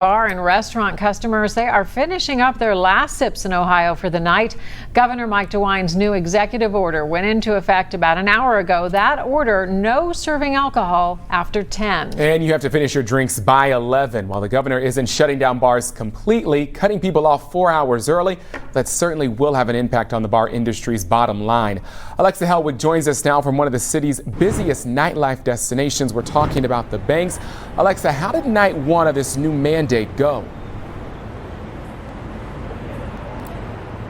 Bar and restaurant customers, they are finishing up their last sips in Ohio for the night. Governor Mike DeWine's new executive order went into effect about an hour ago. That order, no serving alcohol after 10. And you have to finish your drinks by 11. While the governor isn't shutting down bars completely, cutting people off 4 hours early, that certainly will have an impact on the bar industry's bottom line. Alexa Hellwig joins us now from one of the city's busiest nightlife destinations. We're talking about the Banks. Alexa, how did night one of this new mandate go?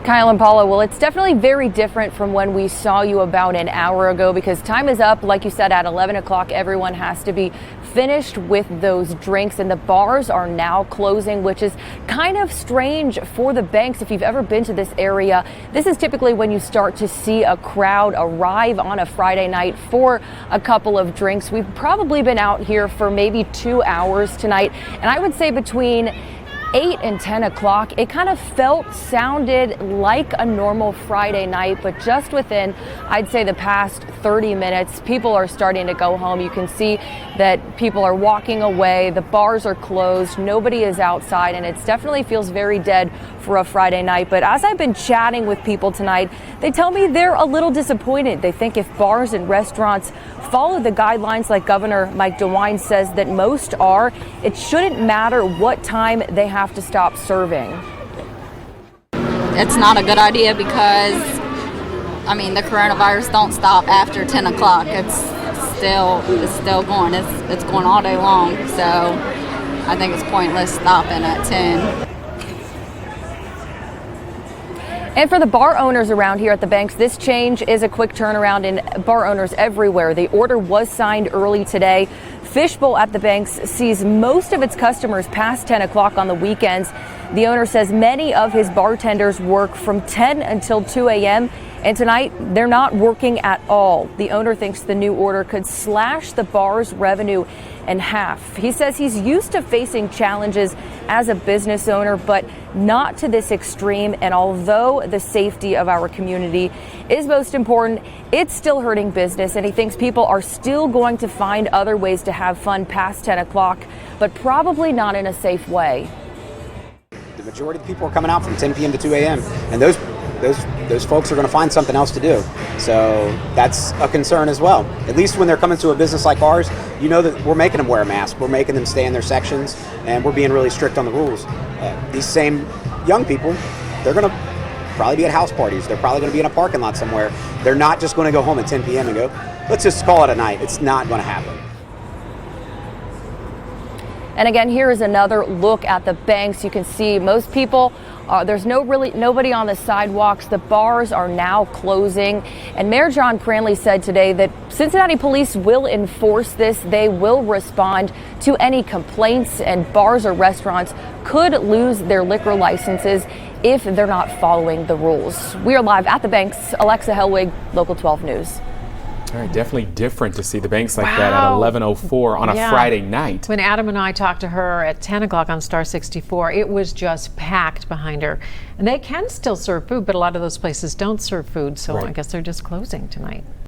Kyle and Paula, well, it's definitely very different from when we saw you about an hour ago because time is up. Like you said, at 11 o'clock, everyone has to be finished with those drinks, and the bars are now closing, which is kind of strange for the Banks. If you've ever been to this area, this is typically when you start to see a crowd arrive on a Friday night for a couple of drinks. We've probably been out here for maybe 2 hours tonight, and I would say between 8 and 10 o'clock, it kind of sounded like a normal Friday night, but just within, I'd say, the past 30 minutes, people are starting to go home. You can see that people are walking away, the bars are closed, nobody is outside, and it definitely feels very dead for a Friday night. But as I've been chatting with people tonight, they tell me they're a little disappointed. They think if bars and restaurants follow the guidelines like Governor Mike DeWine says that most are, it shouldn't matter what time they have to stop serving. It's not a good idea because, I mean, the coronavirus don't stop after 10 o'clock. It's still going. It's going all day long. So I think it's pointless stopping at 10. And for the bar owners around here at the Banks, this change is a quick turnaround in bar owners everywhere. The order was signed early today. Fishbowl at the Banks sees most of its customers past 10 o'clock on the weekends. The owner says many of his bartenders work from 10 until 2 a.m. and tonight they're not working at all. The owner thinks the new order could slash the bar's revenue in half. He says he's used to facing challenges as a business owner, but not to this extreme. And although the safety of our community is most important, it's still hurting business. And he thinks people are still going to find other ways to have fun past 10 o'clock, but probably not in a safe way. The majority of the people are coming out from 10 p.m. to 2 a.m. and those folks are going to find something else to do. So that's a concern as well. At least when they're coming to a business like ours, you know that we're making them wear a mask, we're making them stay in their sections, and we're being really strict on the rules. These same young people, they're going to probably be at house parties. They're probably going to be in a parking lot somewhere. They're not just going to go home at 10 p.m. and go, let's just call it a night. It's not going to happen. And again, here is another look at the Banks. You can see most people, there's nobody on the sidewalks. The bars are now closing. And Mayor John Cranley said today that Cincinnati police will enforce this. They will respond to any complaints, and bars or restaurants could lose their liquor licenses if they're not following the rules. We are live at the Banks. Alexa Hellwig, Local 12 News. All right, definitely different to see the Banks like that at 11:04 on a Friday night. When Adam and I talked to her at 10 o'clock on Star 64, it was just packed behind her. And they can still serve food, but a lot of those places don't serve food, so I guess they're just closing tonight.